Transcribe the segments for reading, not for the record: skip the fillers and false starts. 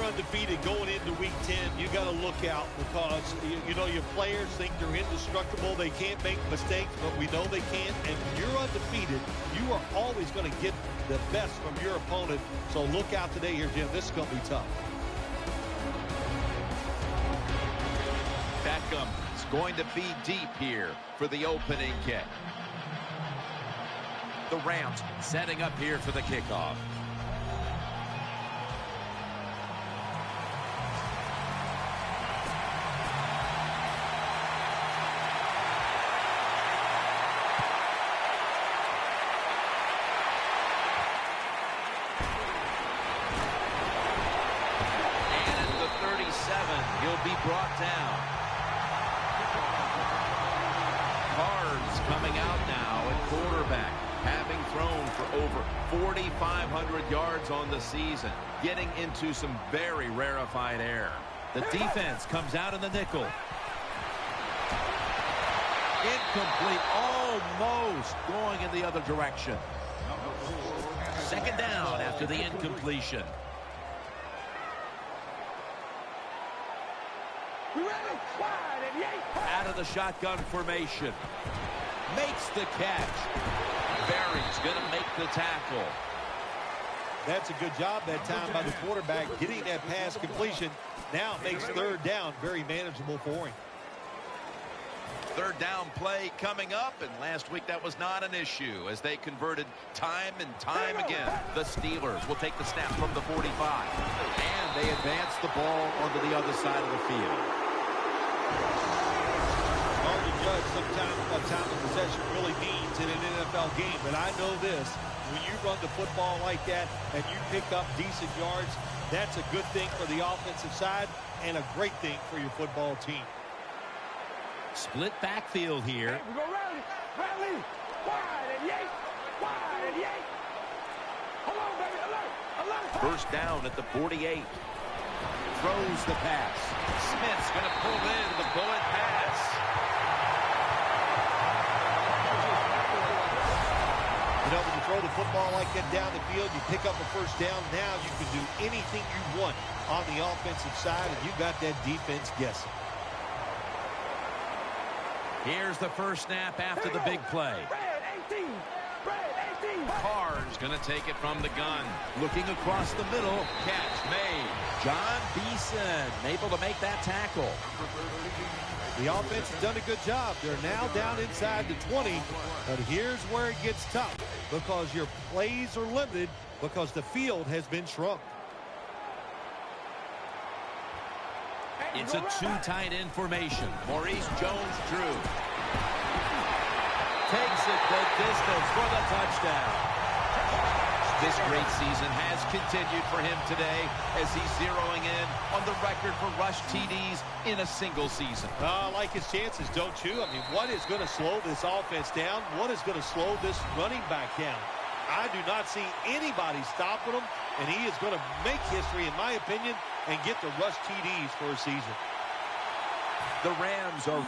undefeated going into week 10, you got to look out because, you know, your players think they're indestructible. They can't make mistakes, but we know they can. And when you're undefeated, you are always going to get the best from your opponent. So look out today here, Jim. This is going to be tough. Beckham is going to be deep here for the opening kick. The Rams setting up here for the kickoff. And at the 37, he'll be brought down. Cards coming out now at quarterback, having thrown for over 4,500 yards on the season, getting into some very rarefied air. The defense comes out in the nickel. Incomplete, almost going in the other direction. Second down after the incompletion. Out of the shotgun formation. Makes the catch. Berry's going to make the tackle. That's a good job that time by the quarterback getting that pass completion. Now it makes third down very manageable for him. Third down play coming up, and last week that was not an issue as they converted time and time again. The Steelers will take the snap from the 45, and they advance the ball onto the other side of the field. Hard to judge sometimes what time of possession really means in an NFL game, but I know this. When you run the football like that and you pick up decent yards, that's a good thing for the offensive side and a great thing for your football team. Split backfield here. Hey, we go rally, wide and yank, wide and yank. Come on, baby, alert. First down at the 48. Throws the pass. Smith's going to pull in the bullet pass. You know, when you throw the football like that down the field, you pick up a first down. Now you can do anything you want on the offensive side, and you got that defense guessing. Here's the first snap after the big play. Carr's going to take it from the gun. Looking across the middle. Catch made. John Beeson able to make that tackle. The offense has done a good job. They're now down inside the 20. But here's where it gets tough because your plays are limited because the field has been shrunk. It's a two tight end formation. Maurice Jones-Drew takes it the distance for the touchdown. This great season has continued for him today as he's zeroing in on the record for rush TDs in a single season. I like his chances, don't you? I mean, what is going to slow this offense down? What is going to slow this running back down? I do not see anybody stopping him, and he is going to make history, in my opinion, and get the rush TDs for a season. The Rams are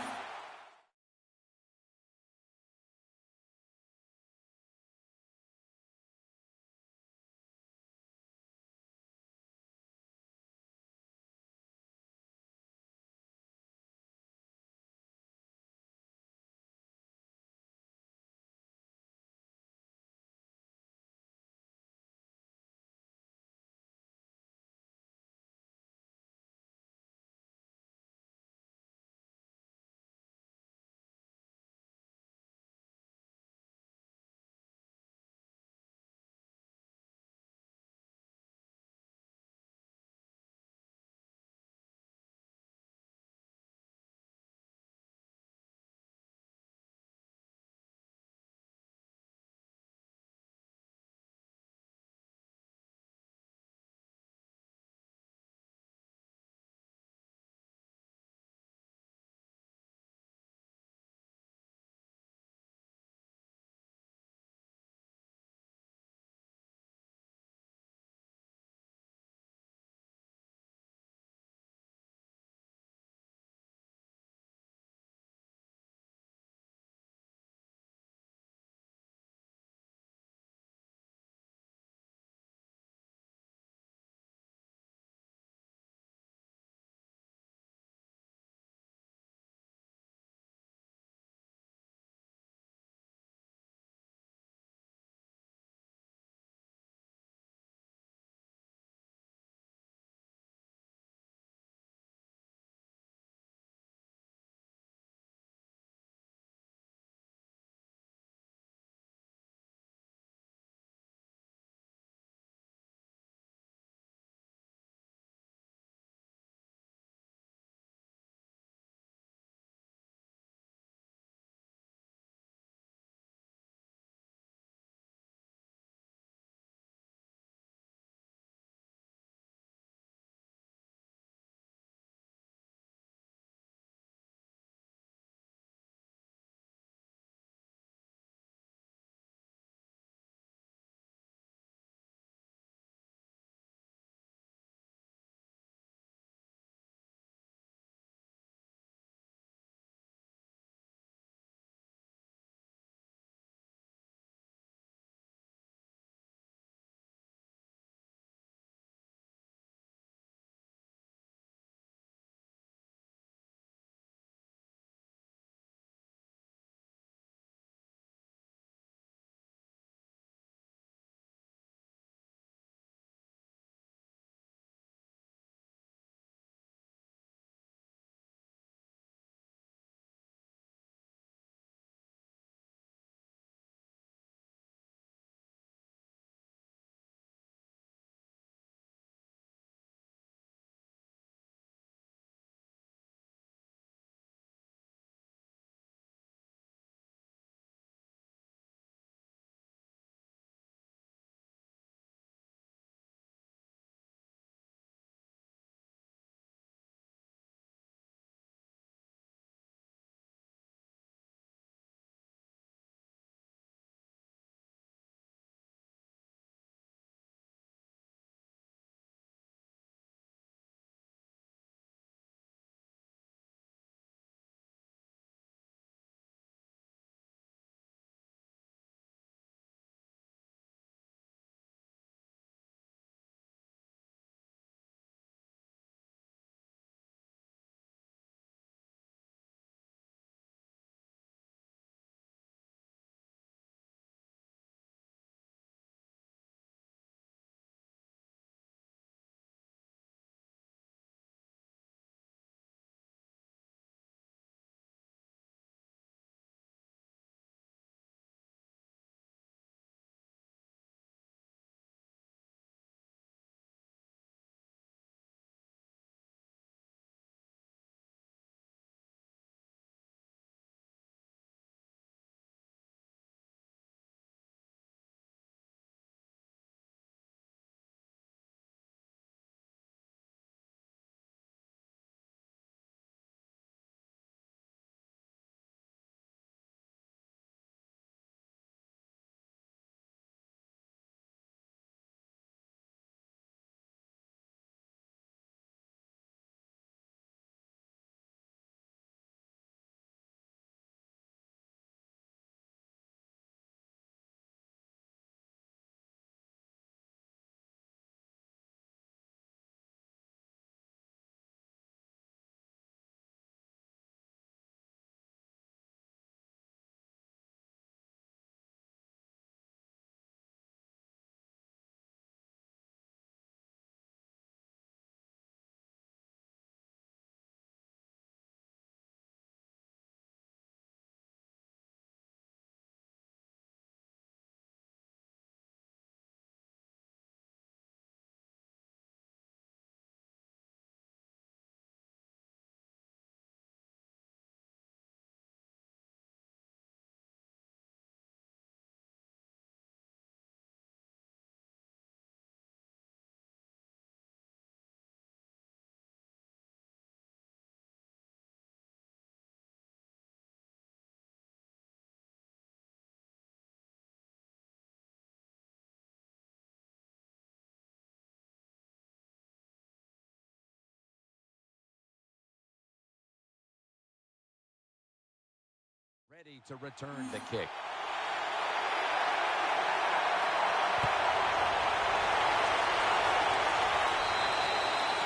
Ready to return the kick.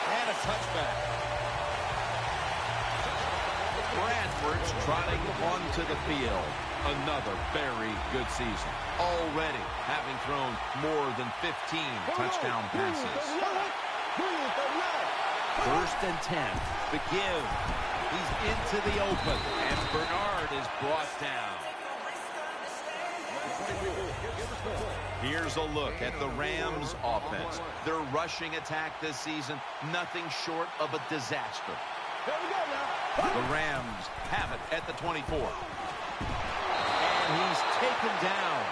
And a touchback. Bradford's trotting onto the field. Another very good season. Already having thrown more than 15 touchdown passes. 1st and 10. The give. He's into the open. And Bernard is brought down. Here's a look at the Rams offense. Their rushing attack this season, nothing short of a disaster. The Rams have it at the 24. And he's taken down.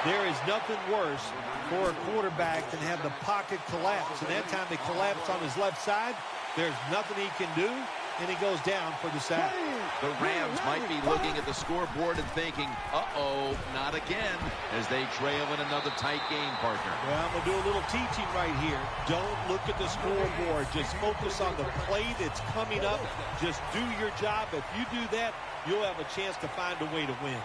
There is nothing worse for a quarterback than have the pocket collapse. And that time they collapsed on his left side. There's nothing he can do, and he goes down for the sack. The Rams might be looking at the scoreboard and thinking, uh-oh, not again, as they trail in another tight game, partner. Well, I'm going to do a little teaching right here. Don't look at the scoreboard. Just focus on the play that's coming up. Just do your job. If you do that, you'll have a chance to find a way to win.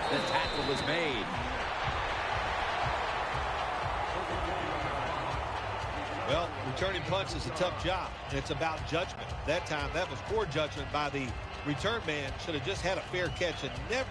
The tackle is made. Well, returning punts is a tough job. It's about judgment. That time, that was poor judgment by the return man. Should have just had a fair catch and never...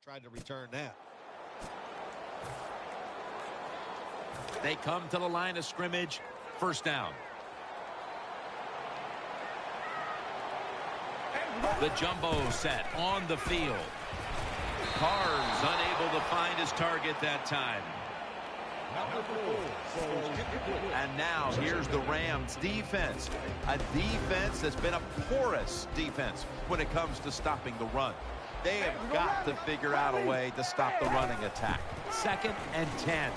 tried to return that. They come to the line of scrimmage. First down. The jumbo set on the field. Carr's unable to find his target that time. And now here's the Rams defense. A defense that's been a porous defense when it comes to stopping the run. They have got to figure out a way to stop the running attack. 2nd and 10.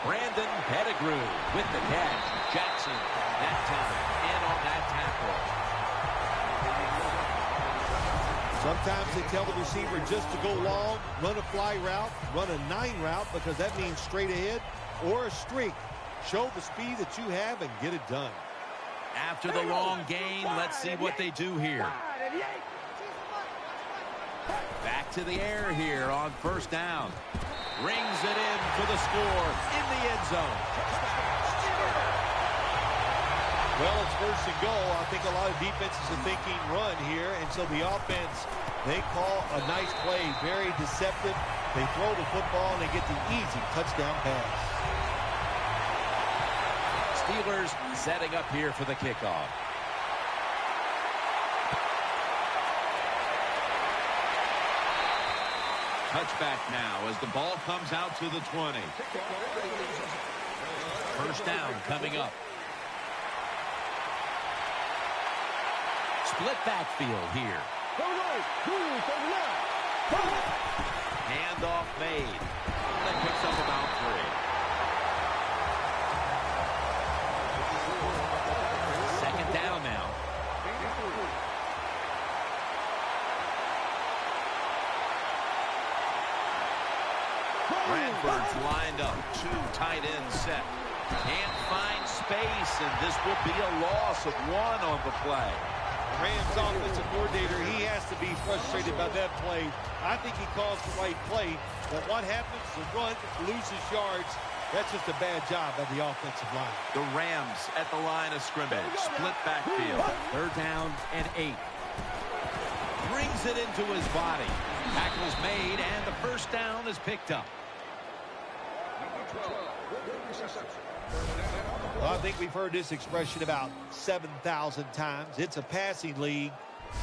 Brandon Pettigrew with the catch. Jackson that time in on that tackle. Sometimes they tell the receiver just to go long, run a fly route, run a 9 route, because that means straight ahead or a streak. Show the speed that you have and get it done. After the long gain, let's see what they do here. Back to the air here on first down. Rings it in for the score in the end zone. Well, it's first and goal. I think a lot of defenses are thinking run here, and so the offense, they call a nice play, very deceptive. They throw the football, and they get the easy touchdown pass. Steelers setting up here for the kickoff. Touchback now as the ball comes out to the 20. First down coming up. Split backfield here. Handoff made. That picks up about 3. 2nd down now. Bradford's lined up. 2 tight ends set. Can't find space, and this will be a loss of 1 on the play. Rams offensive coordinator, he has to be frustrated about that play. I think he calls the right play, but what happens? The run loses yards. That's just a bad job by the offensive line. The Rams at the line of scrimmage. Split backfield. 3rd down and 8. Brings it into his body. Tackle's made, and the first down is picked up. Well, I think we've heard this expression about 7,000 times. It's a passing league,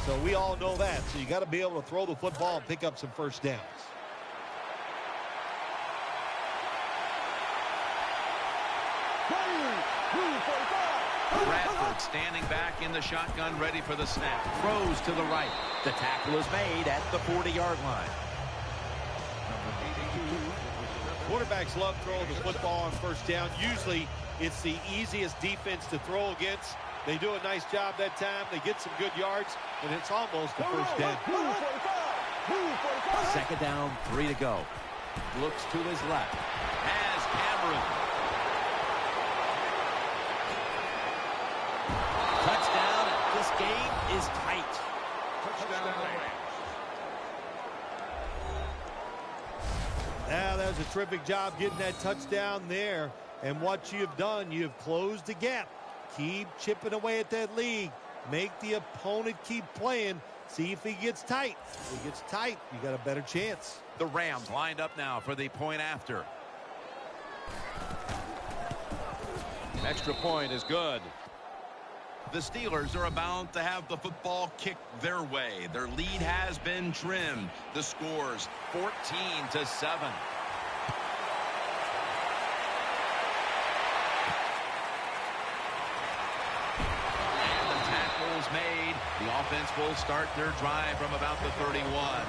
so we all know that. So you got to be able to throw the football and pick up some first downs. Bradford standing back in the shotgun, ready for the snap. Throws to the right. The tackle is made at the 40-yard line. Quarterbacks love throwing the football on first down. Usually it's the easiest defense to throw against. They do a nice job that time. They get some good yards, and it's almost the first down. 2nd down, 3 to go. Looks to his left. Has Cameron. Touchdown. This game is tight. Now, that was a terrific job getting that touchdown there. And what you've done, you've closed the gap. Keep chipping away at that lead. Make the opponent keep playing. See if he gets tight. If he gets tight, you got a better chance. The Rams lined up now for the point after. Extra point is good. The Steelers are about to have the football kicked their way. Their lead has been trimmed. The score's 14-7. And the tackle's made. The offense will start their drive from about the 31.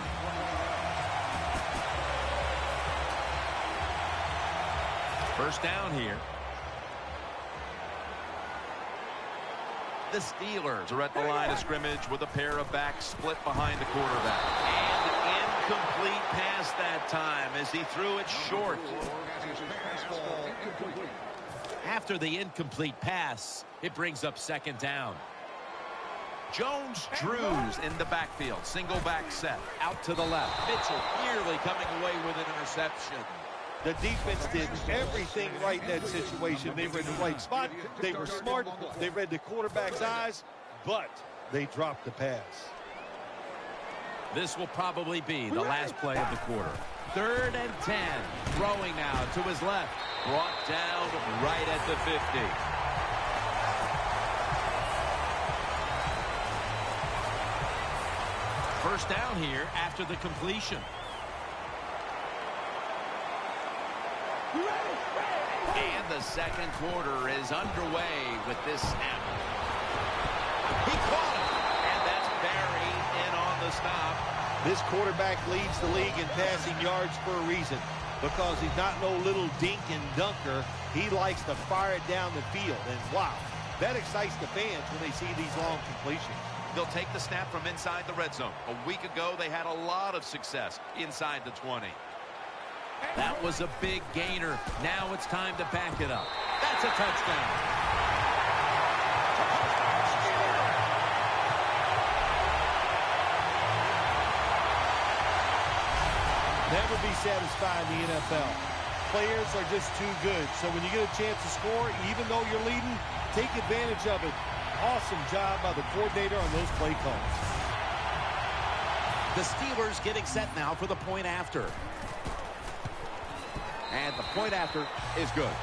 First down here. The Steelers are at the line of scrimmage with a pair of backs split behind the quarterback. And incomplete pass that time as he threw it short. After the incomplete pass, it brings up 2nd down. Jones-Drews in the backfield. Single back set. Out to the left. Mitchell nearly coming away with an interception. The defense did everything right in that situation. They were in the right spot. They were smart. They read the quarterback's eyes, but they dropped the pass. This will probably be the last play of the quarter. 3rd and 10. Throwing now to his left. Brought down right at the 50. First down here after the completion. And the second quarter is underway with this snap. He caught him, and that's Barry in on the stop. This quarterback leads the league in passing yards for a reason, because he's not no little dink and dunker. He likes to fire it down the field, and wow, that excites the fans when they see these long completions. They'll take the snap from inside the red zone. A week ago, they had a lot of success inside the 20. That was a big gainer. Now it's time to back it up. That's a touchdown. Never be satisfied in the NFL. Players are just too good. So when you get a chance to score, even though you're leading, take advantage of it. Awesome job by the coordinator on those play calls. The Steelers getting set now for the point after. And the point after is good.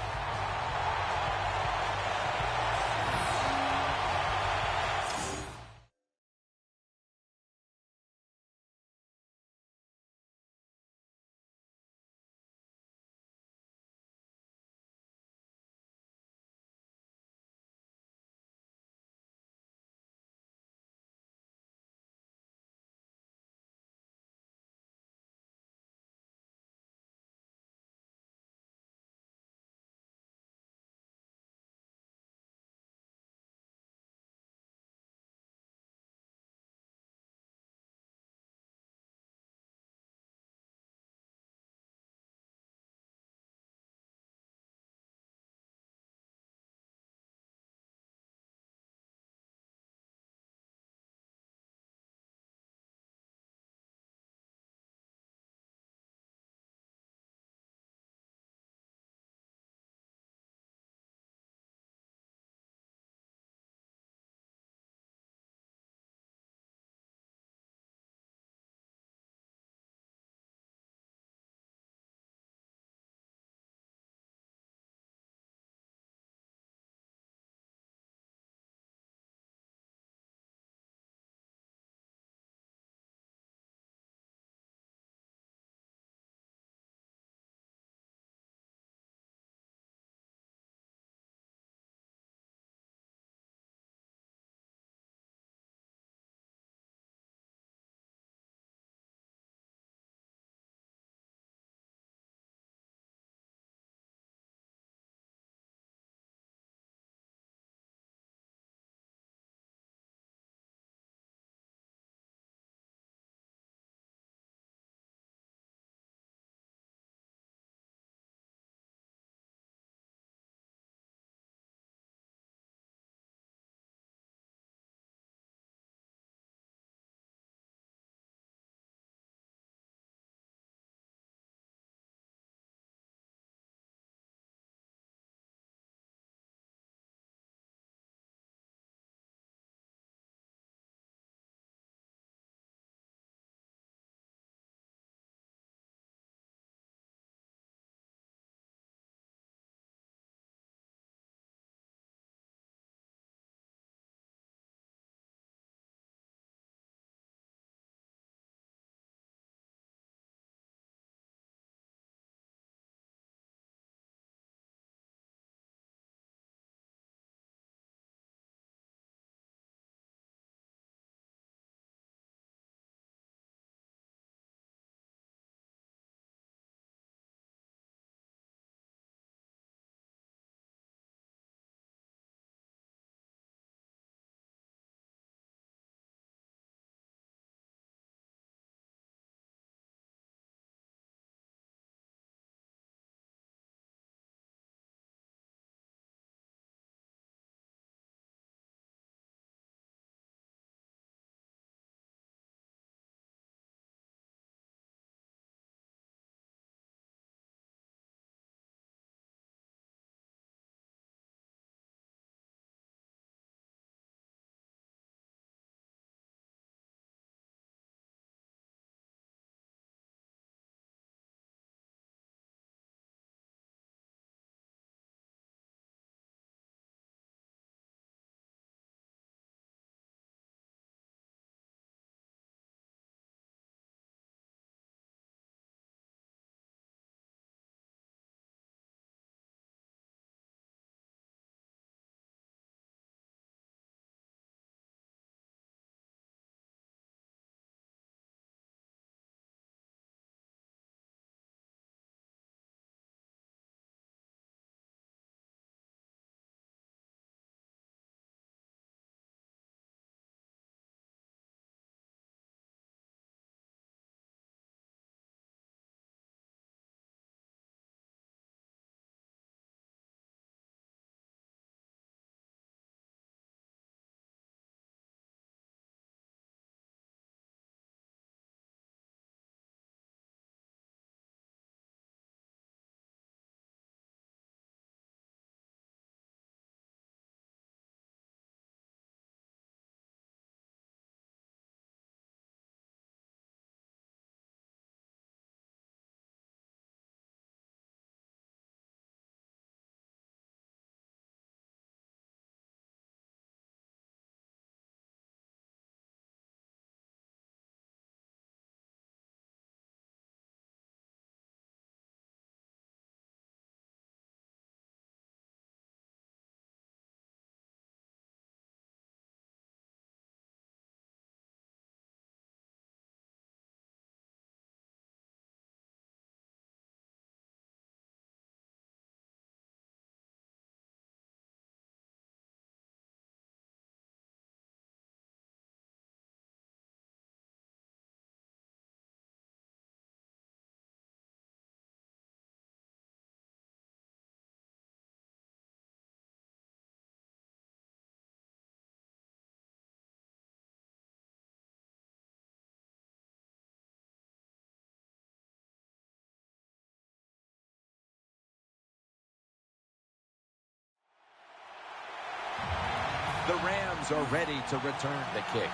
The Rams are ready to return the kick.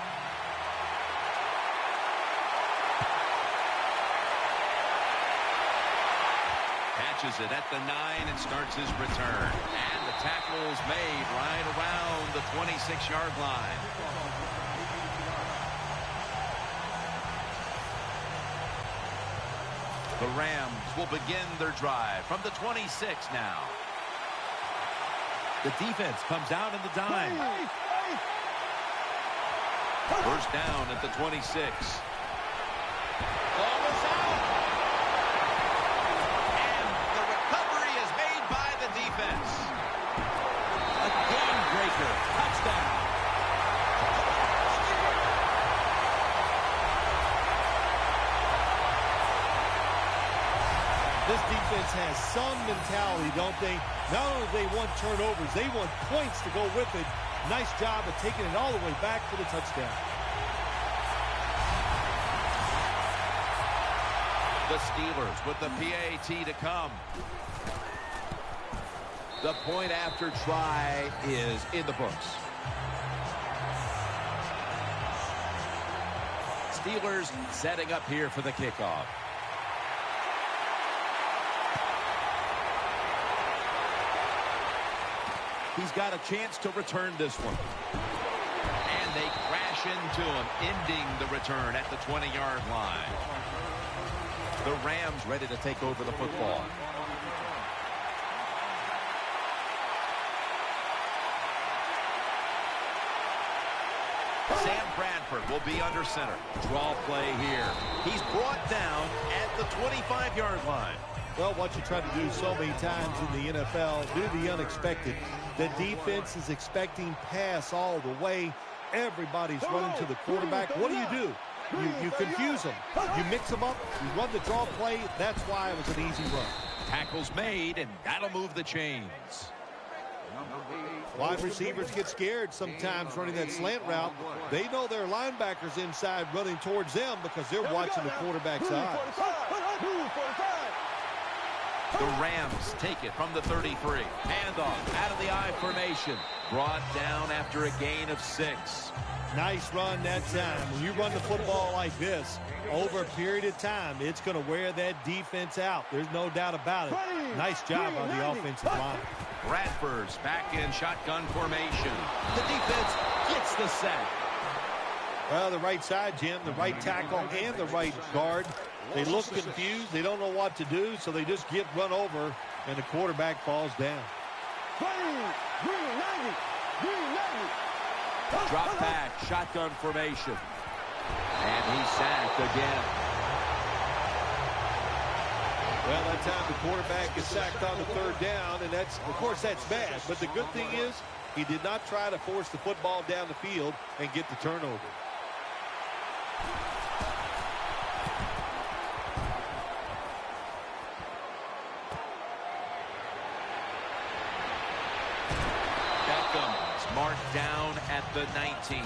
Catches it at the 9 and starts his return. And the tackle is made right around the 26-yard line. The Rams will begin their drive from the 26 now. The defense comes out in the dime. First down at the 26. Ball is out. And the recovery is made by the defense. A game breaker. Touchdown. This defense has some mentality, don't they? Not only do they want turnovers, they want points to go with it. Nice job of taking it all the way back for the touchdown. The Steelers with the PAT to come. The point after try is in the books. Steelers setting up here for the kickoff. He's got a chance to return this one. And they crash into him, ending the return at the 20-yard line. The Rams ready to take over the football. Sam Bradford will be under center. Draw play here. He's brought down at the 25-yard line. Well, what you try to do so many times in the NFL, do the unexpected. The defense is expecting pass all the way. Everybody's running to the quarterback. What do? You confuse them. You mix them up. You run the draw play. That's why it was an easy run. Tackles made, and that'll move the chains. Wide receivers get scared sometimes running that slant route. They know their linebackers inside running towards them because they're watching the quarterback's eyes. The Rams take it from the 33. Handoff out of the I formation. Brought down after a gain of 6. Nice run that time. When you run the football like this, over a period of time, it's going to wear that defense out. There's no doubt about it. Nice job on the offensive line. Bradford's back in shotgun formation. The defense gets the sack. Well, the right side, Jim, the right tackle and the right guard. They look confused. They don't know what to do, so they just get run over, and the quarterback falls down. Drop back, shotgun formation. And he's sacked again. Well, that time the quarterback is sacked on the third down, and that's, of course, that's bad. But the good thing is he did not try to force the football down the field and get the turnover. Marked down at the 19.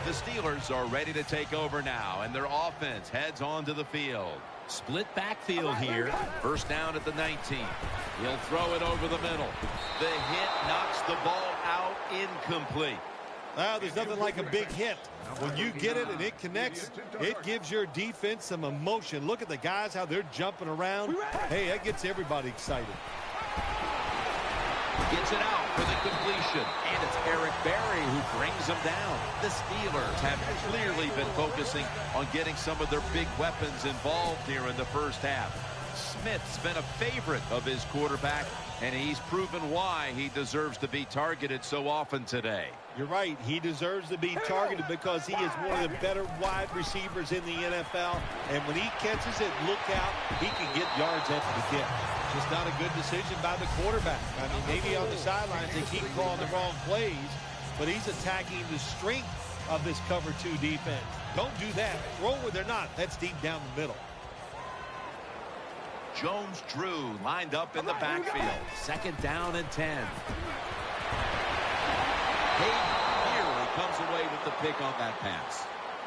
The Steelers are ready to take over now, and their offense heads onto the field. Split backfield here. First down at the 19. He'll throw it over the middle. The hit knocks the ball out, incomplete. Well, there's nothing like a big hit. When you get it and it connects, it gives your defense some emotion. Look at the guys, how they're jumping around. Hey, that gets everybody excited. Gets it out for the completion. And it's Eric Berry who brings him down. The Steelers have clearly been focusing on getting some of their big weapons involved here in the first half. Smith's been a favorite of his quarterback, and he's proven why he deserves to be targeted so often today. You're right. He deserves to be targeted because he is one of the better wide receivers in the NFL. And when he catches it, look out, he can get yards after the catch. Just not a good decision by the quarterback. I mean, maybe on the sidelines they keep calling the wrong plays, but he's attacking the strength of this cover 2 defense. Don't do that. Throw where they're not. That's deep down the middle. Jones-Drew lined up in the backfield. Second down and 10. Hayden nearly comes away with the pick on that pass.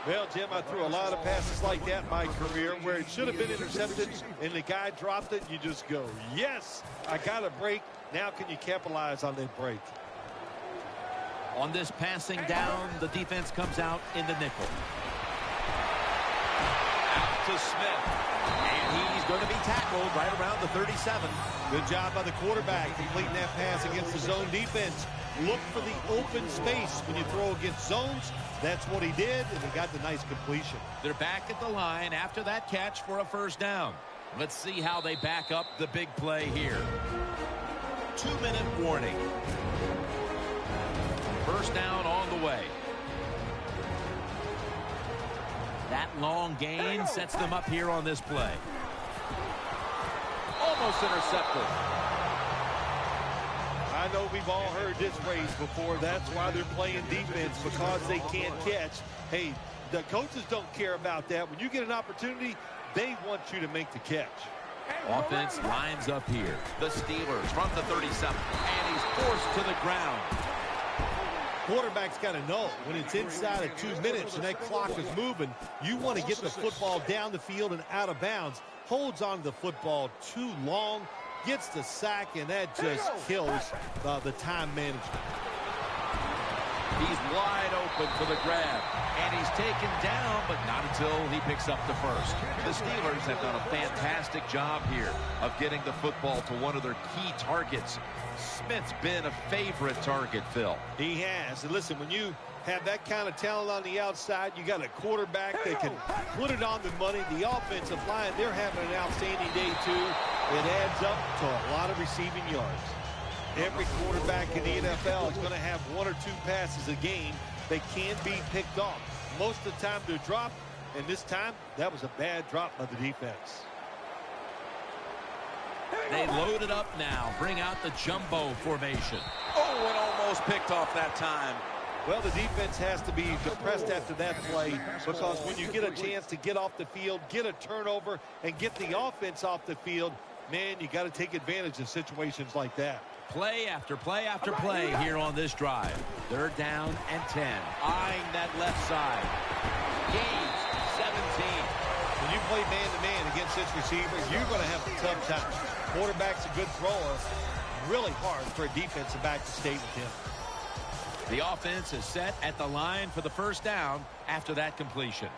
Well, Jim, I threw a lot of passes like that in my career where it should have been intercepted and the guy dropped it. You just go, yes, I got a break. Now can you capitalize on that break? On this passing down, the defense comes out in the nickel. Out to Smith. And he's going to be tackled right around the 37. Good job by the quarterback completing that pass against the zone defense. Look for the open space when you throw against zones. That's what he did, and he got the nice completion. They're back at the line after that catch for a first down. Let's see how they back up the big play here. 2-minute warning. First down on the way. That long gain sets them up here on this play. Almost intercepted. I know we've all heard this phrase before. That's why they're playing defense, because they can't catch. Hey, the coaches don't care about that. When you get an opportunity, they want you to make the catch. Offense lines up here. The Steelers from the 37, and he's forced to the ground. Quarterback's got to know when it's inside of 2 minutes and that clock is moving, you want to get the football down the field and out of bounds. Holds on to the football too long, gets the sack, and that just kills the time management. He's wide open for the grab, and he's taken down, but not until he picks up the first. The Steelers have done a fantastic job here of getting the football to one of their key targets. Smith's been a favorite target, Phil. He has. And listen, when you have that kind of talent on the outside, you got a quarterback that can put it on the money. The offensive line, they're having an outstanding day, too. It adds up to a lot of receiving yards. Every quarterback in the NFL is going to have 1 or 2 passes a game that can't be picked off. Most of the time they're dropped, and this time that was a bad drop by the defense. They load it up now, bring out the jumbo formation. Oh, and almost picked off that time. Well, the defense has to be depressed after that play, because when you get a chance to get off the field, get a turnover, and get the offense off the field, man, you got to take advantage of situations like that. Play after play after play here on this drive. They're down and 10. Eyeing that left side. Gains 17. When you play man-to-man against this receiver, you're going to have a tough time. Quarterback's a good thrower. Really hard for a defensive back to stay with him. The offense is set at the line for the first down after that completion.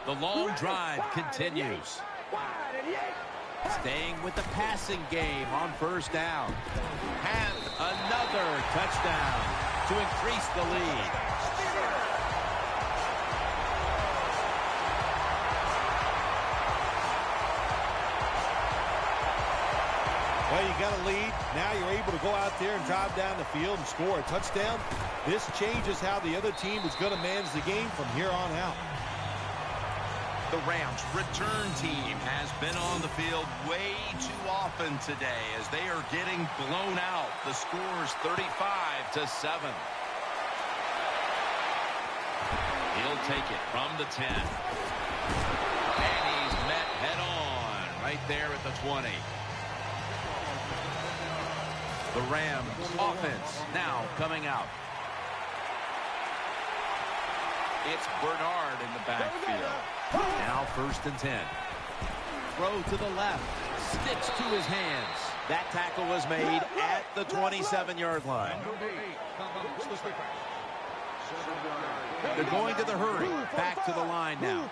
The long drive continues. Staying with the passing game on first down. And another touchdown to increase the lead. Well, you got a lead. Now you're able to go out there and drive down the field and score a touchdown. This changes how the other team is going to manage the game from here on out. The Rams return team has been on the field way too often today as they are getting blown out. The score's 35-7. He'll take it from the 10. And he's met head on right there at the 20. The Rams offense now coming out. It's Bernard in the backfield. Now 1st and 10. Throw to the left. Sticks to his hands. That tackle was made at the 27-yard line. They're going to the hurry. Back to the line now.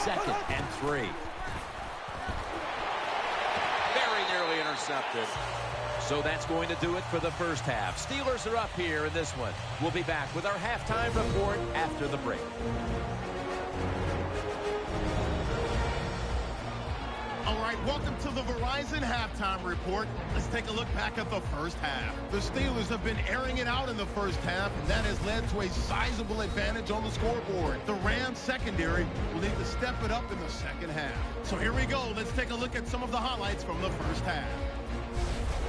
Second and 3. Very nearly intercepted. So that's going to do it for the first half. Steelers are up here in this one. We'll be back with our halftime report after the break. All right, welcome to the Verizon halftime report. Let's take a look back at the first half. The Steelers have been airing it out in the first half, and that has led to a sizable advantage on the scoreboard. The Rams secondary will need to step it up in the second half. So here we go. Let's take a look at some of the highlights from the first half.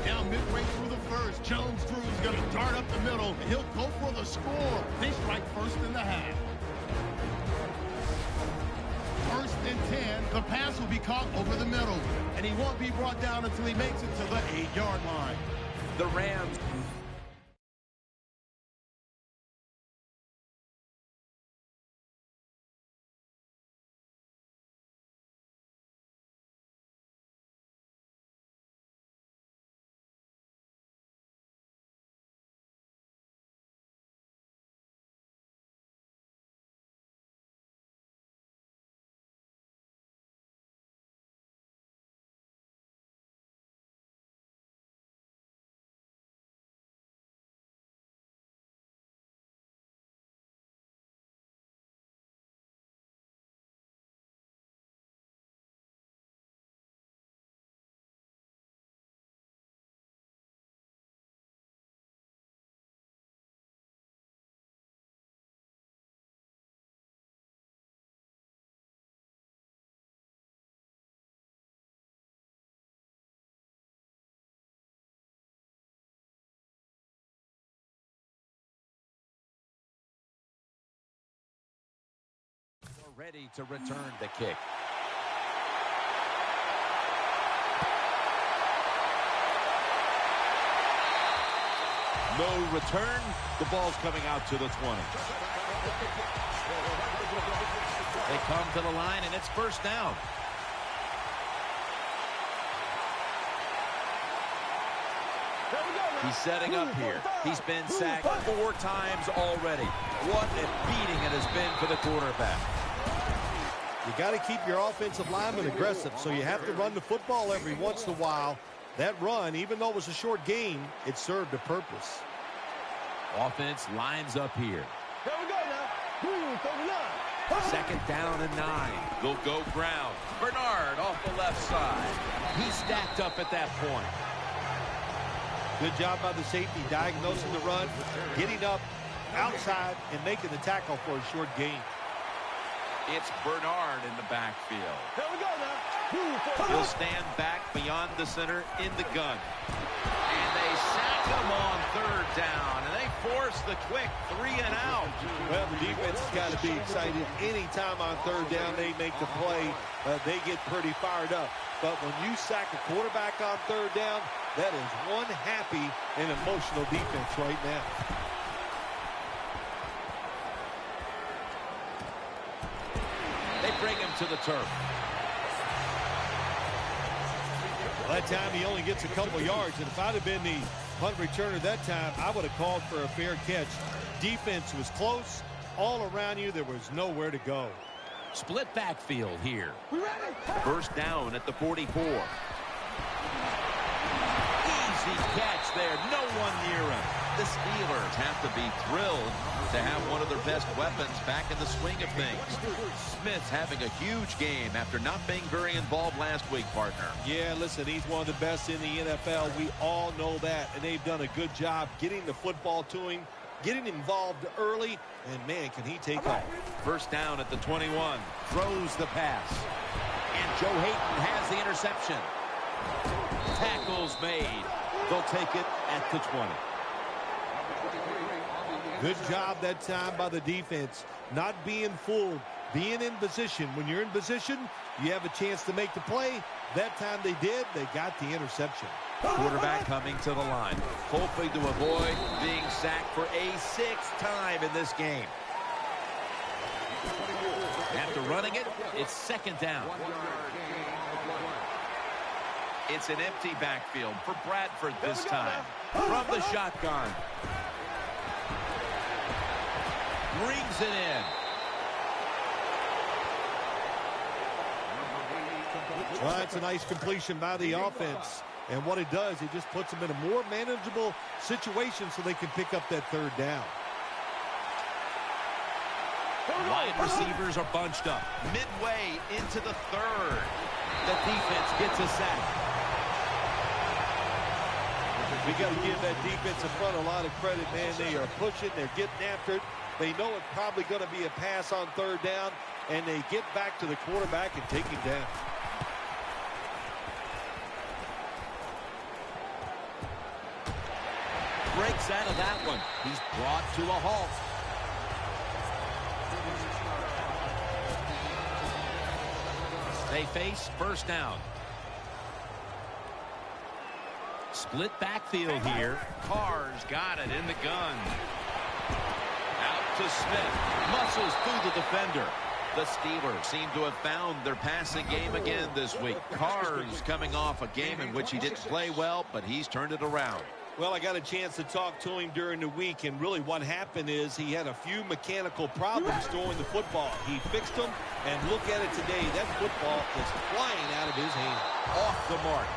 Now midway through the first, Here's Jones-Drew going to dart up the middle, and he'll go for the score. They strike first in the half. 1st and 10. The pass will be caught over the middle, and he won't be brought down until he makes it to the 8-yard line. The Rams are ready to return the kick. No return. The ball's coming out to the 20. They come to the line, and it's first down. He's setting up here. He's been sacked 4 times already. What a beating it has been for the quarterback. You got to keep your offensive lineman aggressive, so you have to run the football every once in a while. That run, even though it was a short game, it served a purpose. Offense lines up here. Here we go now. 39. 2nd down and 9. They'll go ground. Bernard off the left side. He's stacked up at that point. Good job by the safety diagnosing the run, getting up outside and making the tackle for a short gain. It's Bernard in the backfield. Here we go now. He'll stand back beyond the center in the gun. And they sack him on 3rd down. And they force the quick 3 and out. Well, the defense has got to be excited. Anytime on 3rd down they make the play, they get pretty fired up. But when you sack a quarterback on 3rd down, that is one happy and emotional defense right now. They bring him to the turf. Well, that time he only gets a couple yards, and if I'd have been the punt returner that time, I would have called for a fair catch. Defense was close. All around you, there was nowhere to go. Split backfield here. 1st down at the 44. Easy catch there. No one near him. The Steelers have to be thrilled to have one of their best weapons back in the swing of things. Smith's having a huge game after not being very involved last week, partner. Yeah, listen, he's one of the best in the NFL. We all know that, and they've done a good job getting the football to him, getting involved early, and man, can he take off. 1st down at the 21. Throws the pass. And Joe Hayden has the interception. Tackles made. They'll take it at the 20. Good job that time by the defense. Not being fooled, being in position. When you're in position, you have a chance to make the play. That time they did. They got the interception. Quarterback coming to the line, hoping to avoid being sacked for a 6th time in this game. After running it, it's 2nd down. It's an empty backfield for Bradford this time. From the shotgun. Brings it in. Well, it's a nice completion by the offense. And what it does, it just puts them in a more manageable situation so they can pick up that 3rd down. Wide receivers are bunched up. Midway into the 3rd. The defense gets a sack. We got to give that defensive front a lot of credit, man. They are pushing. They're getting after it. They know it's probably going to be a pass on 3rd down, and they get back to the quarterback and take him down. breaks out of that one. He's brought to a halt. They face first down. Split backfield here. Carr's got it in the gun. Out to Smith. Muscles through the defender. The Steelers seem to have found their passing game again this week. Carr's coming off a game in which he didn't play well, but he's turned it around. Well, I got a chance to talk to him during the week, and really what happened is he had a few mechanical problems throwing the football. He fixed them, and look at it today. That football is flying out of his hand. Off the mark.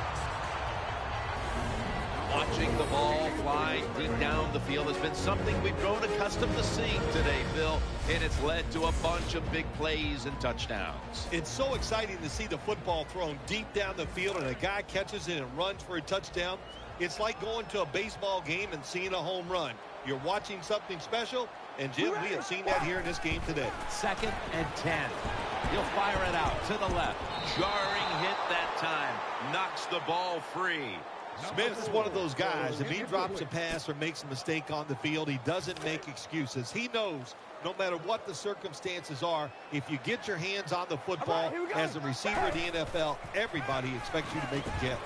Watching the ball fly deep down the field has been something we've grown accustomed to seeing today, Phil, and it's led to a bunch of big plays and touchdowns. It's so exciting to see the football thrown deep down the field and a guy catches it and runs for a touchdown. It's like going to a baseball game and seeing a home run. You're watching something special, and Jim, we have seen that here in this game today. 2nd and 10. He'll fire it out to the left. Jarring hit that time. Knocks the ball free. Smith is one of those guys. If he drops a pass or makes a mistake on the field, he doesn't make excuses. He knows no matter what the circumstances are, if you get your hands on the football as a receiver in the NFL, everybody expects you to make a catch.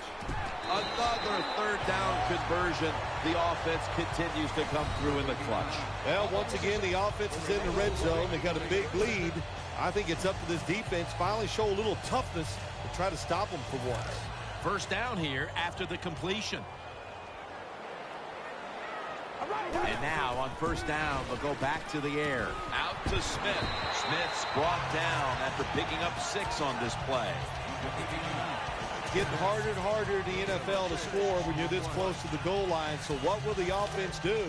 Another third down conversion. The offense continues to come through in the clutch. Well, once again, the offense is in the red zone. They got a big lead. I think it's up to this defense finally show a little toughness to try to stop them for once. First down here after the completion. And now on first down, they'll go back to the air. Out to Smith. Smith's brought down after picking up 6 on this play. Getting harder and harder in the NFL to score when you're this close to the goal line. So what will the offense do?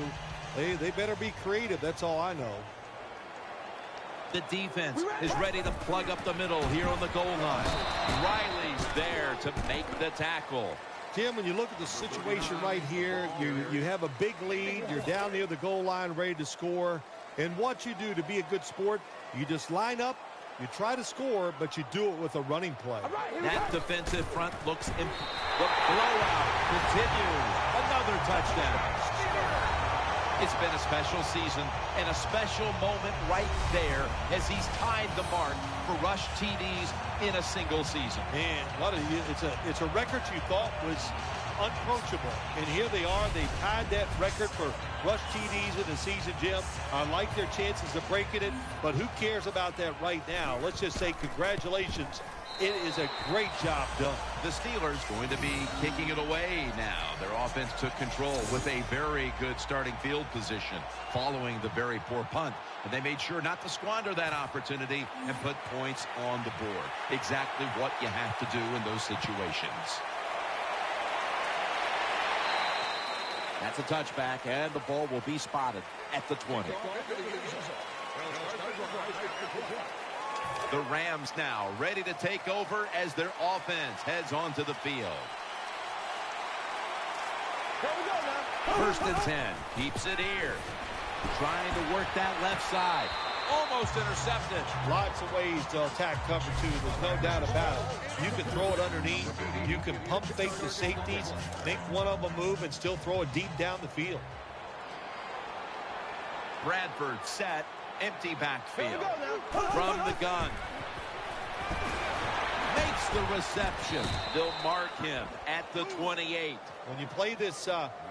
They better be creative. That's all I know. The defense is ready to plug up the middle here on the goal line. Riley's there to make the tackle. Tim, when you look at the situation right here, you have a big lead. You're down near the goal line ready to score. And what you do to be a good sport, you just line up, you try to score, but you do it with a running play. That defensive front looks the blowout continues. Another touchdown. It's been a special season and a special moment right there as he's tied the mark for rush TDs in a single season. Man, it's a record you thought was unapproachable. And here they are. They tied that record for rush TDs in the season, Jim. I like their chances of breaking it, but who cares about that right now? Let's just say congratulations. It is a great job done. The Steelers going to be kicking it away now. Their offense took control with a very good starting field position following the very poor punt. And they made sure not to squander that opportunity and put points on the board. Exactly what you have to do in those situations. That's a touchback, and the ball will be spotted at the 20. The Rams now ready to take over as their offense heads onto the field. First and 10. Keeps it here. Trying to work that left side. Almost intercepted. Lots of ways to attack cover 2. There's no doubt about it. You can throw it underneath. You can pump fake the safeties, make one of them move, and still throw it deep down the field. Bradford set. Empty backfield. From the gun. Makes the reception. They'll mark him at the 28. When you play this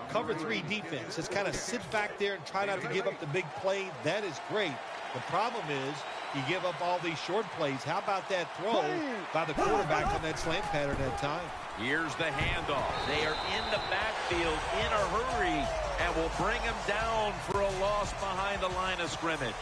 cover 3 defense, just kind of sit back there and try not to give up the big play. That is great. The problem is you give up all these short plays. How about that throw by the quarterback on that slant pattern that time? Here's the handoff. They are in the backfield in a hurry and will bring him down for a loss behind the line of scrimmage.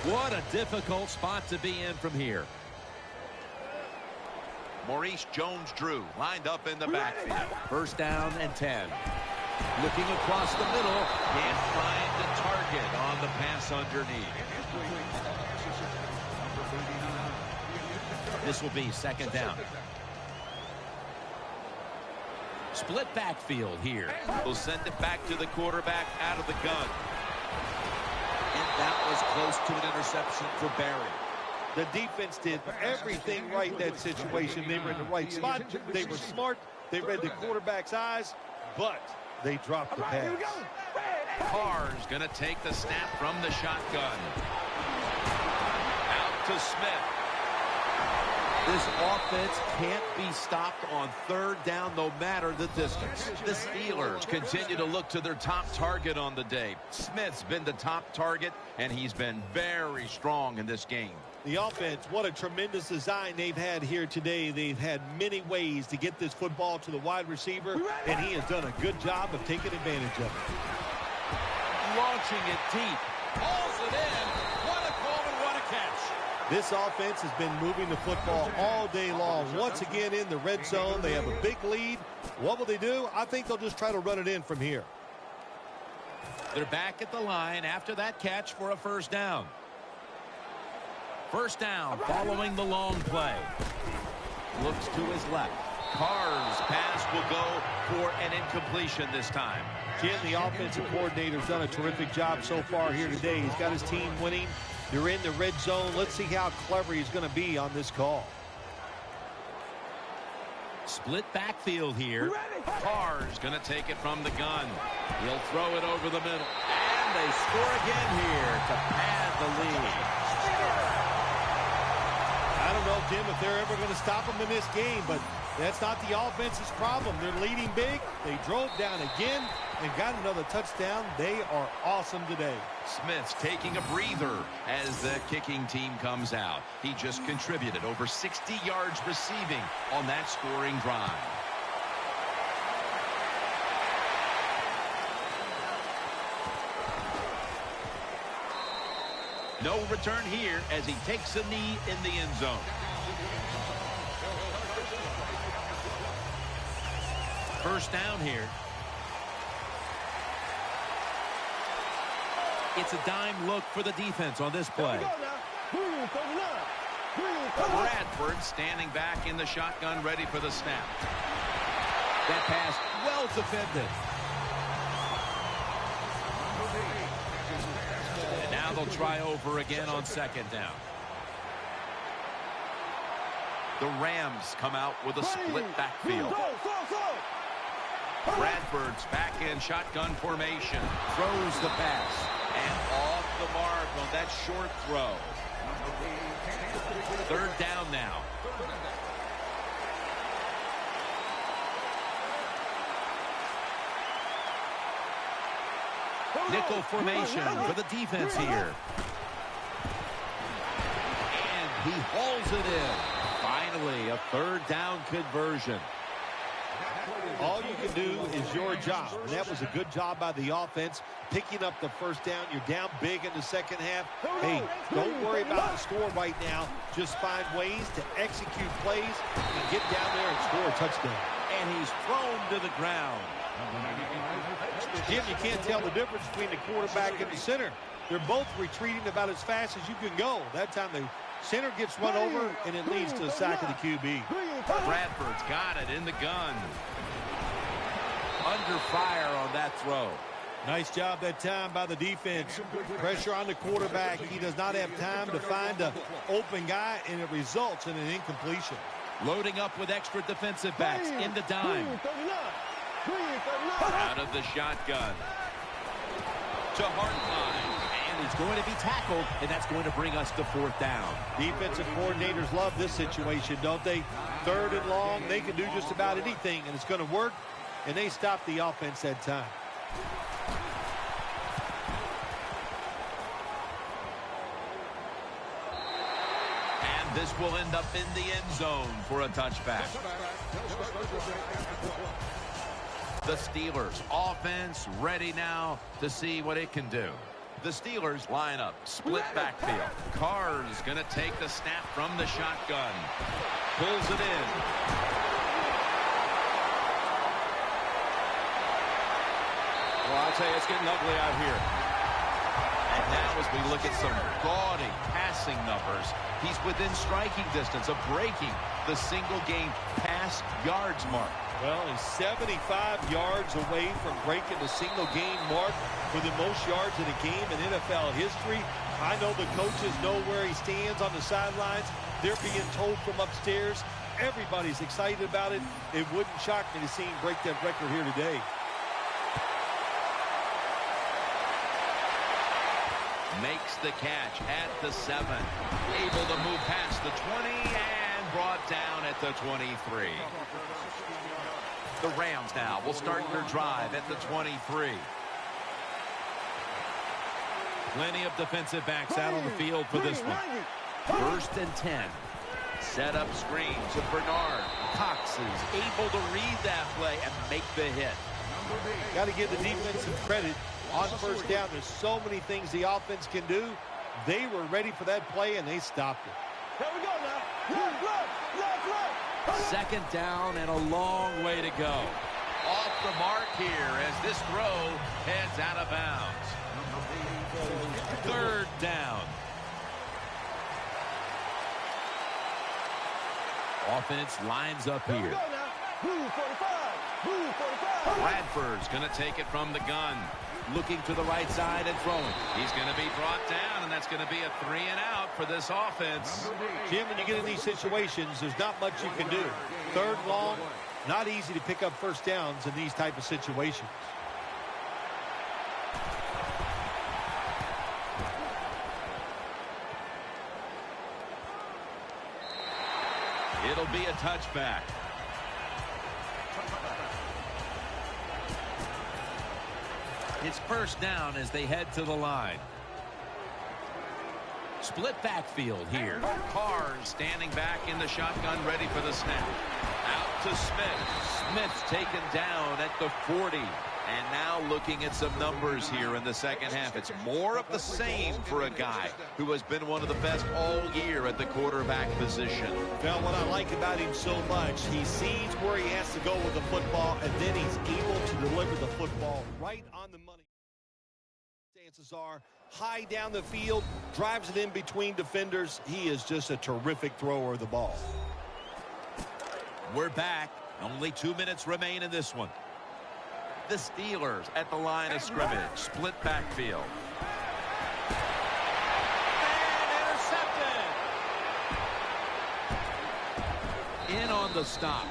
What a difficult spot to be in from here. Maurice Jones-Drew lined up in the backfield. First down and 10. Looking across the middle. Can't find the target on the pass underneath. This will be second down. Split backfield here. We'll send it back to the quarterback out of the gun. And that was close to an interception for Barry. The defense did everything right in that situation. They were in the right spot. They were smart. They read the quarterback's eyes, but they dropped the pass. Carr's going to take the snap from the shotgun. Out to Smith. This offense can't be stopped on third down no matter the distance. The Steelers continue to look to their top target on the day. Smith's been the top target, and he's been very strong in this game. The offense, what a tremendous design they've had here today. They've had many ways to get this football to the wide receiver, and he has done a good job of taking advantage of it. Launching it deep. Hauls it in. What a call and what a catch. This offense has been moving the football all day long. Once again in the red zone, they have a big lead. What will they do? I think they'll just try to run it in from here. They're back at the line after that catch for a first down. First down following the long play. Looks to his left. Carr's pass will go for an incompletion this time. Jim, the offensive coordinator's done a terrific job so far here today. He's got his team winning. They're in the red zone. Let's see how clever he's going to be on this call. Split backfield here. Carr's going to take it from the gun. He'll throw it over the middle. And they score again here to pad the lead. I don't know, Jim, if they're ever going to stop them in this game, but that's not the offense's problem. They're leading big. They drove down again and got another touchdown. They are awesome today. Smith's taking a breather as the kicking team comes out. He just contributed over 60 yards receiving on that scoring drive. No return here as he takes a knee in the end zone. First down here. It's a dime look for the defense on this play. Bradford standing back in the shotgun, ready for the snap. That pass well defended. And now they'll try over again on second down. The Rams come out with a split backfield. Bradford's back in shotgun formation. Throws the pass. And off the mark on that short throw. Third down now. Nickel formation for the defense here. And he hauls it in. Finally, a third down conversion. All you can do is your job. And that was a good job by the offense, picking up the first down. You're down big in the second half. Hey, don't worry about the score right now. Just find ways to execute plays and get down there and score a touchdown. And he's thrown to the ground. Jim, you can't tell the difference between the quarterback and the center. They're both retreating about as fast as you can go. That time the center gets run over, and it leads to a sack of the QB. Bradford's got it in the gun. Under fire on that throw. Nice job that time by the defense. Pressure on the quarterback. He does not have time to find an open guy, and it results in an incompletion. Loading up with extra defensive backs in the dime. Out of the shotgun. To Hartline. And he's going to be tackled, and that's going to bring us to fourth down. Defensive coordinators love this situation, don't they? Third and long, they can do just about anything, and it's going to work. And they stopped the offense that time. And this will end up in the end zone for a touchback. The Steelers offense ready now to see what it can do. The Steelers line up, split backfield. Carr's going to take the snap from the shotgun. Pulls it in. Well, I'll tell you, it's getting ugly out here. Now as we look at some gaudy passing numbers, he's within striking distance of breaking the single-game pass yards mark. Well, he's 75 yards away from breaking the single-game mark for the most yards in a game in NFL history. I know the coaches know where he stands on the sidelines. They're being told from upstairs. Everybody's excited about it. It wouldn't shock me to see him break that record here today. Makes the catch at the 7. Able to move past the 20 and brought down at the 23. The Rams now will start their drive at the 23. Plenty of defensive backs out on the field for this one. 1st and 10. Set up screen to Bernard. Cox is able to read that play and make the hit. Got to give the defense some credit on 1st down. There's so many things the offense can do. They were ready for that play, and they stopped it. Here we go now. Left. 2nd down and a long way to go. Off the mark here as this throw heads out of bounds. 3rd down. Offense lines up here. Bradford's going to take it from the gun. Looking to the right side and throwing. He's going to be brought down, and that's going to be a 3 and out for this offense. Jim, when you get in these situations, there's not much you can do. 3rd and long, not easy to pick up 1st downs in these type of situations. It'll be a touchback. It's 1st down as they head to the line. Split backfield here. Carr standing back in the shotgun, ready for the snap. Out to Smith. Smith's taken down at the 40. And now looking at some numbers here in the 2nd half. It's more of the same for a guy who has been one of the best all year at the quarterback position. Well, what I like about him so much, he sees where he has to go with the football, and then he's able to deliver the football right on the money. Chances are high down the field, drives it in between defenders. He is just a terrific thrower of the ball. We're back. Only 2 minutes remain in this one. The Steelers at the line of scrimmage. Split backfield. And intercepted. In on the stop.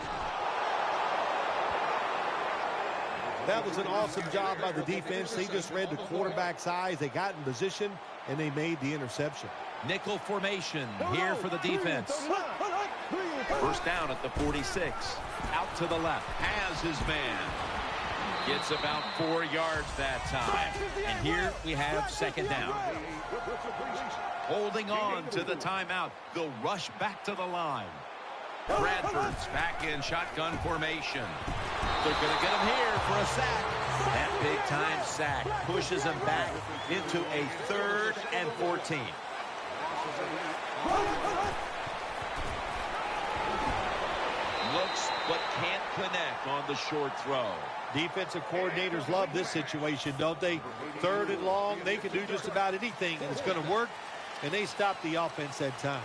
That was an awesome job by the defense. They just read the quarterback's eyes. They got in position, and they made the interception. Nickel formation here for the defense. 1st down at the 46. Out to the left. Has his man. Gets about 4 yards that time. And here we have 2nd down. Holding on to the timeout. They'll rush back to the line. Bradford's back in shotgun formation. They're going to get him here for a sack. That big-time sack pushes him back into a 3rd and 14. Looks but can't connect on the short throw. Defensive coordinators love this situation, don't they? 3rd and long, they can do just about anything, and it's going to work, and they stop the offense that time.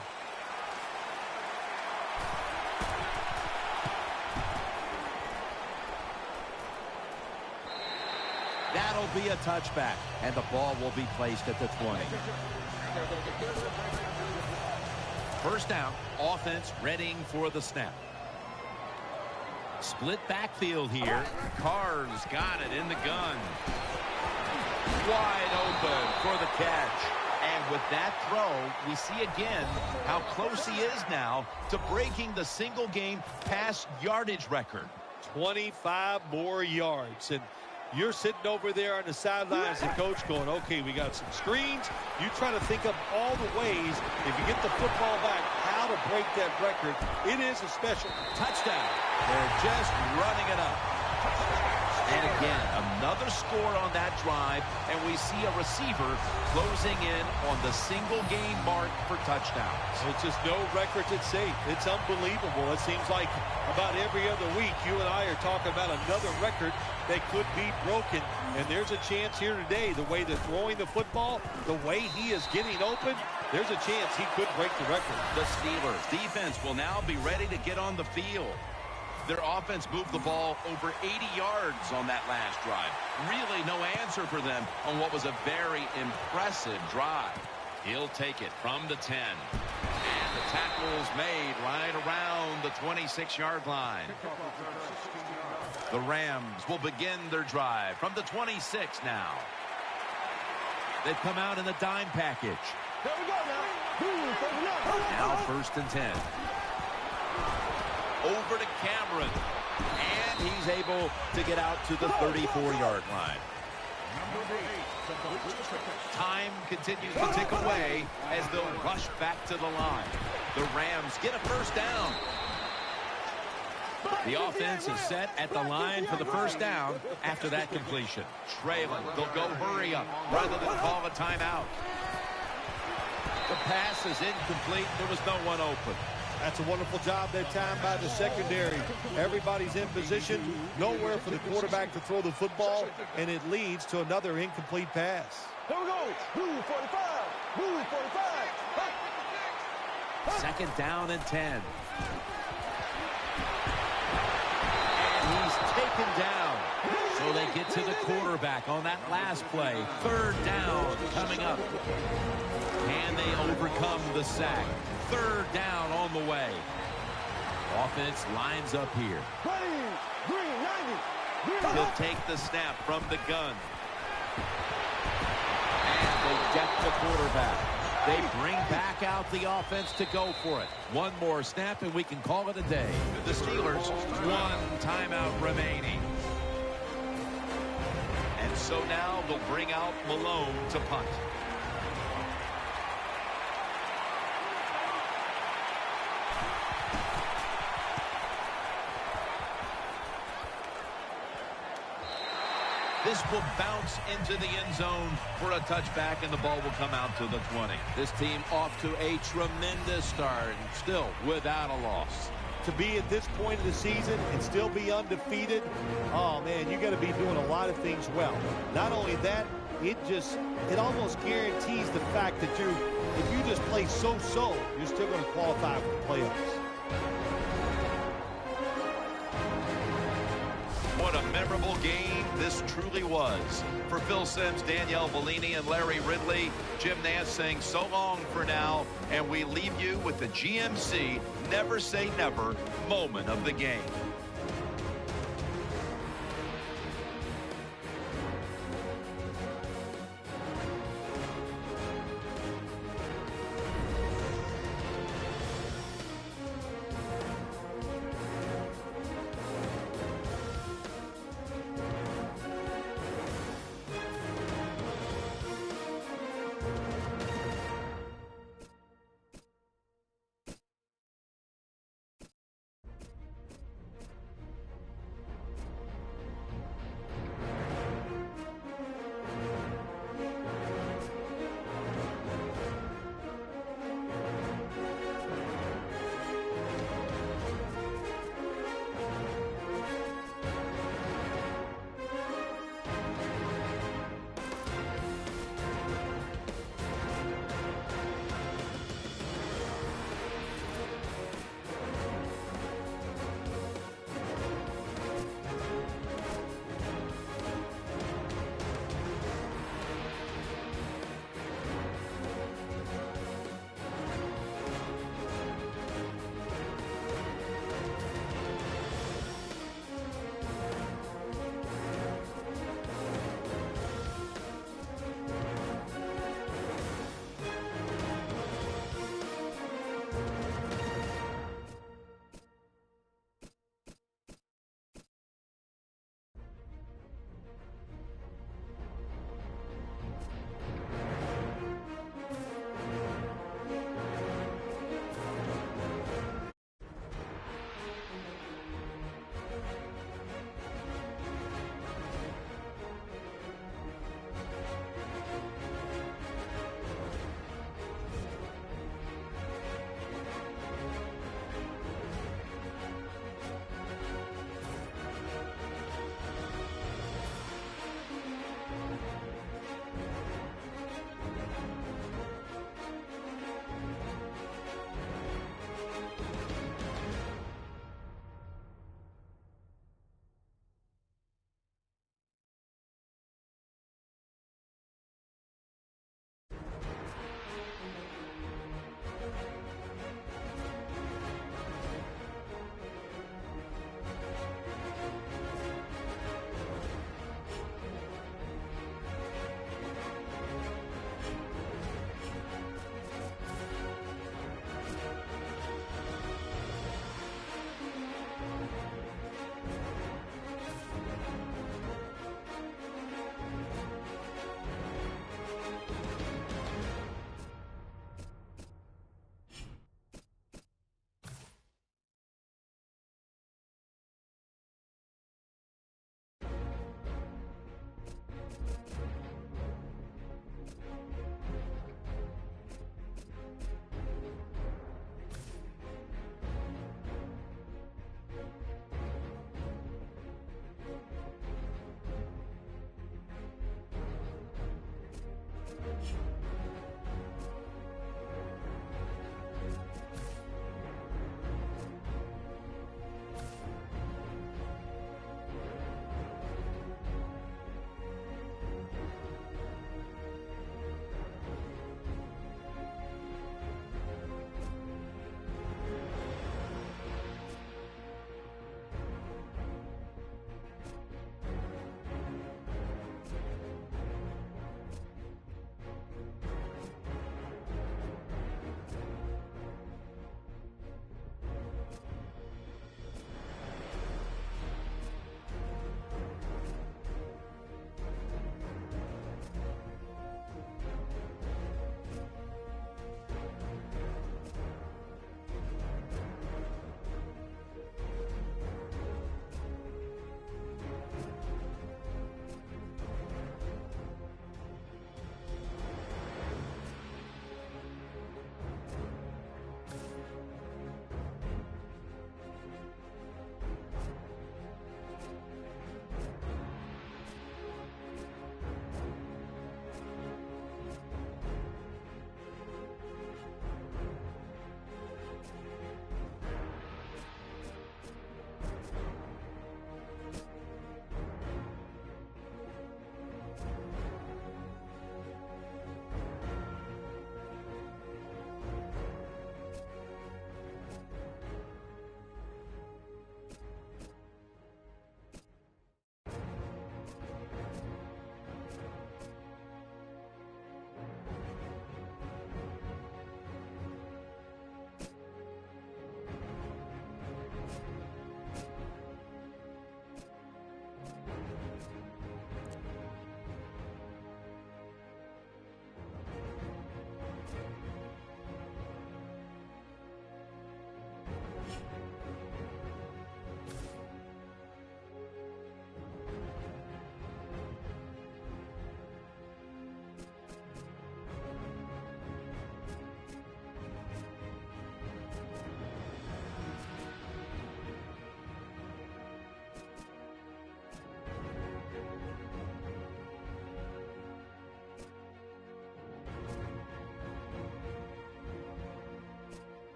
That'll be a touchback, and the ball will be placed at the 20. 1st down, offense readying for the snap. Split backfield here. Carr's got it in the gun. Wide open for the catch. And with that throw, we see again how close he is now to breaking the single-game pass yardage record. 25 more yards. And you're sitting over there on the sidelines, the coach going, okay, we got some screens. You try to think of all the ways, if you get the football back, how to break that record. It is a special touchdown. They're just running it up. And again, another score on that drive, and we see a receiver closing in on the single-game mark for touchdowns. It's just no records at stake. It's unbelievable. It seems like about every other week, you and I are talking about another record that could be broken. And there's a chance here today, the way they're throwing the football, the way he is getting open, there's a chance he could break the record. The Steelers defense will now be ready to get on the field. Their offense moved the ball over 80 yards on that last drive. Really no answer for them on what was a very impressive drive. He'll take it from the 10. And the tackle's made right around the 26-yard line. The Rams will begin their drive from the 26 now. They've come out in the dime package. There we go now. Now 1st and 10. Over to Cameron. And he's able to get out to the 34-yard line. Time continues to tick away as they'll rush back to the line. The Rams get a 1st down. The offense is set at the line for the 1st down after that completion. Trailing. They'll go hurry up rather than call a timeout. The pass is incomplete. There was no one open. That's a wonderful job that time by the secondary. Everybody's in position. Nowhere for the quarterback to throw the football, and it leads to another incomplete pass. Here we go. Move 45. Move 45. 2nd down and 10. And he's taken down. So they get to the quarterback on that last play. 3rd down coming up. Can they overcome the sack? 3rd down on the way. Offense lines up here. He'll take the snap from the gun. And they deck the quarterback. They bring back out the offense to go for it. One more snap and we can call it a day. The Steelers, 1 timeout remaining. And so now they'll bring out Malone to punt. This will bounce into the end zone for a touchback, and the ball will come out to the 20. This team off to a tremendous start, and still without a loss. To be at this point of the season and still be undefeated, oh man, you got to be doing a lot of things well. Not only that, it almost guarantees the fact that if you just play so-so, you're still going to qualify for the playoffs. What a memorable game this truly was. For Phil Simms, Danielle Bellini, and Larry Ridley, Jim Nance saying so long for now, and we leave you with the GMC Never Say Never moment of the game.